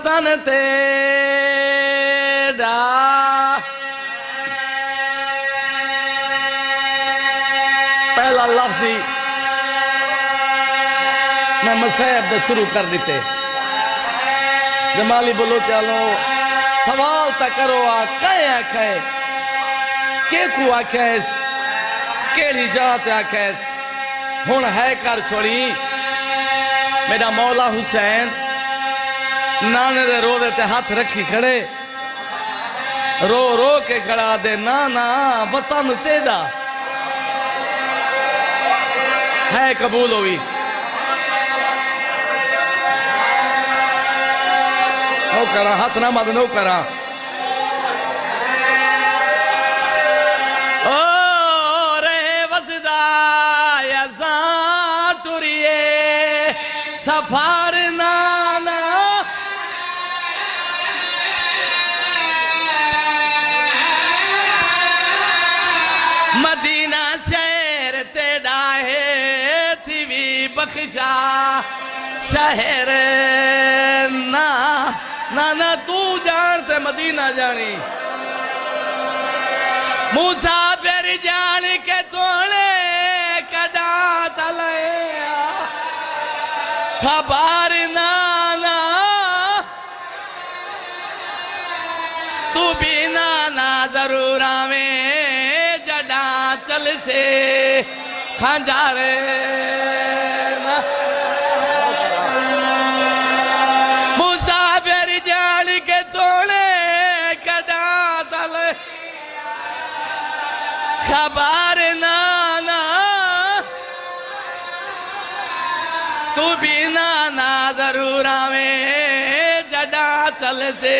वतन तेरा पहला लफ्ज ही मैं मसहब दे शुरू कर दिते। जमाली बोलो चलो सवाल तक करो आ कहे आखे के को आखेस केड़ी जात आखेस हुण है कर छोड़ी मेरा मौला हुसैन नाने दे रोदे ते हाथ रखी खड़े रो रो के खड़ा दे ना ना वतन तेरा है कबूल हुई। नो करा हाथ ना मत नो करा ओ रहे वसदा यसा टुरिए सफार नाना मदीना शहर तेरा है थी भी बख्शा शहर ना ना ना तू जानते मदीना जानी मुसाफिर जान के तोड़े कदा तले खबर नाना तू बिना ना जरूर आवे जड़ा चल से खंजारे ना मुसाफिर जान के तोड़े कदा तले खबर नाना तू बिना ना जरूर आवे जड़ा चल से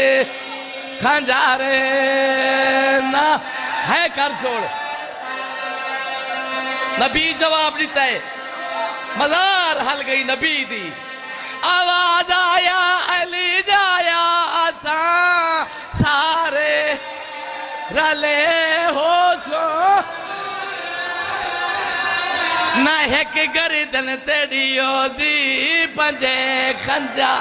खंजारे ना है कर छोड़। नबी जवाब देता है मजार हल गई नबी दी आवाज आया अली जाया आसा सारे रले हो सो ना एक गर्दन तेरी ओजी पंजे खंजा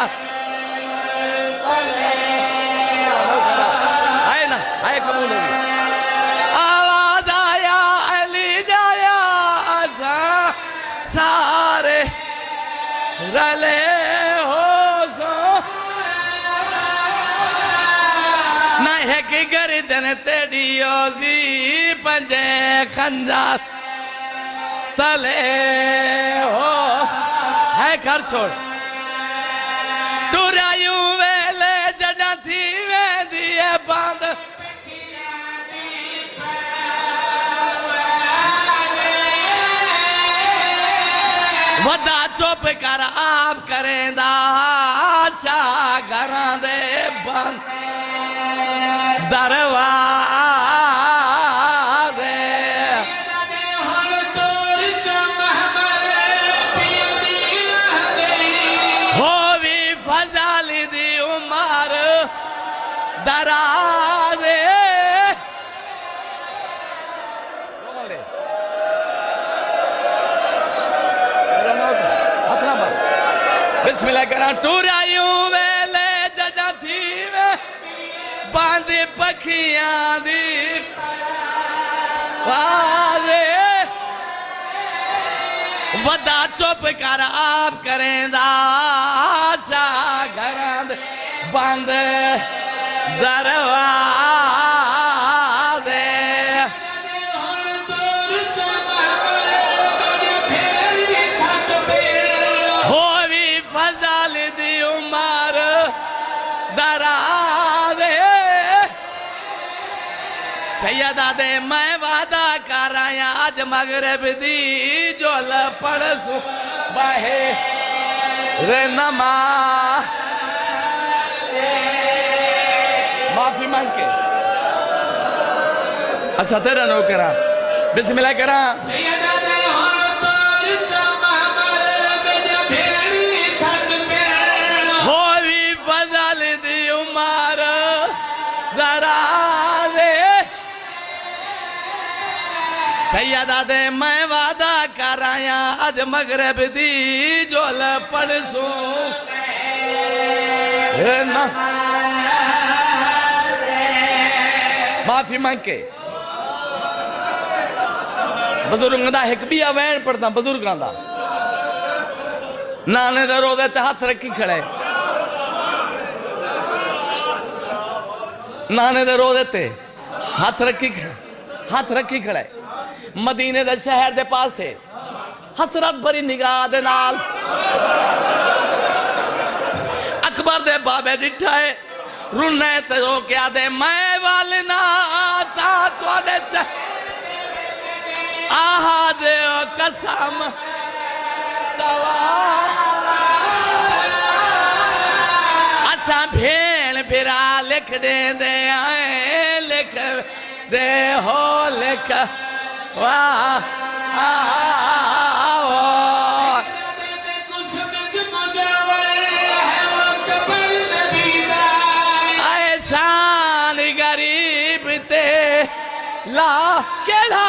आए ना आए कबूल हो आवाज आया अली जाया आसा सारे रले हो सो ना एक गर्दन तेरी ओजी पंजे खंजा तले हो है घर छोड़ टुरायू वेले जड़ा थी वे दिए बंद वदा चुप कर आप करेंदा शाह घरां दे बंद दरवाजे हो भी फजल दी उमर दराजे बिस्मिल्लाह करा टुरायू वेले जड़ा थी वे बांध पखियां दी वाजे वदा चुप कर आप करेंदा शाह घरां दे बंद दरवाजे हो भी फजल दी उमर दराजे सैयदा दे मैं वादा कर आया आज मगरब दी जोल पड़सू बाहे रे नमा माफी मांग के अच्छा तेरा नो करा बिस्मिल्लाह करा हो भी फजल दी उमर दराजे सैयदा दे मैं वादा कर आया आज मगरब दी जोल पड़सू ना माफी मांग के बुजुर्गों का एक भी वैन पढ़ता बुजुर्गों का नाने दे रोदे ते हाथ रखी खड़े नाने दे रोदे ते हाथ रखी खड़े मदीने दे शहर दे पास है हसरत भरी निगाह दे नाल अकबर दे बाबे डिठा है रुने ते रो क्या दे मैं वाले ना आसा तुहाडे च आहा दे कसम चवा असा भेड़ बिरा लिख दे आए लिख दे हो लिख वाह एहसान गरीब ते ला केड़ा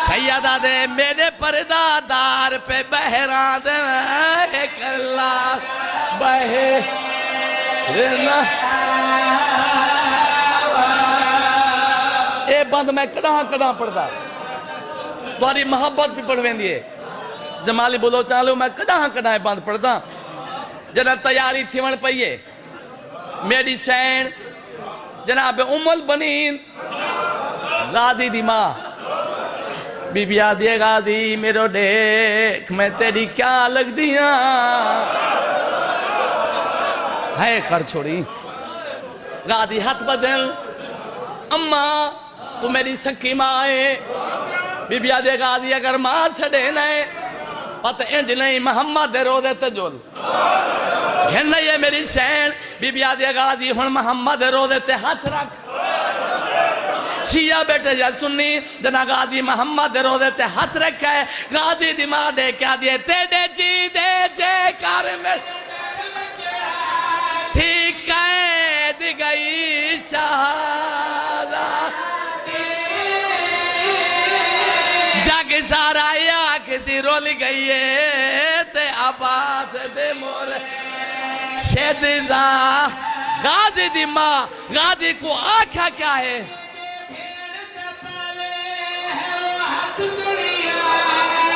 सैयदा दे मेरे पर्दादार पे बहरा दे कल्ला बहे ना ये बंद मैं कड़ा कड़ा पढ़ता तुम्हारी मोहब्बत भी पढ़वेंदी है जमाली बोलो चालो मैं कड़ा कड़ा बंद पढ़ता जना तैयारी थिवण पई है मेडिसिन जनाब उमल बनीन गाजी दी मां बीबी आदि गाजी मेरो देख मैं तेरी क्या लगदी है कर छोड़ी गाजी हाथ बदल अम्मा तू मेरी सखी माँ है बीबी आदि गाजी अगर मार छड़े न पता इंज नहीं मोहम्मद दे रो दे जोल घिन नहीं है मेरी सैन बीबी आदि गाजी हुन मोहम्मद दे रो दे हाथ रख शिया बेटे या सुन्नी जना गाजी मोहम्मद दे रो दे हाथ रखा है गाजी दी मां दे क्या दिए तेरे जी दे जे कर में ठीक कैद गई शहादा जग सारा या किसी रोल गई है ते आबाद दे मोर शेदा गाजी दी मां गाजी को आख्या क्या है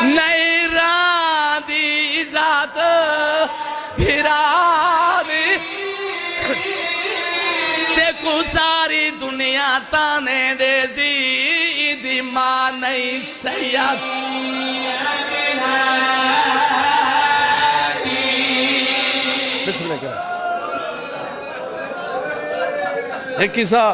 नहीं राधी इजात फिरादी देखो सारी दुनिया ताने देसी दी मां नहीं सैयद बिस्मिल्लाह एक किस्सा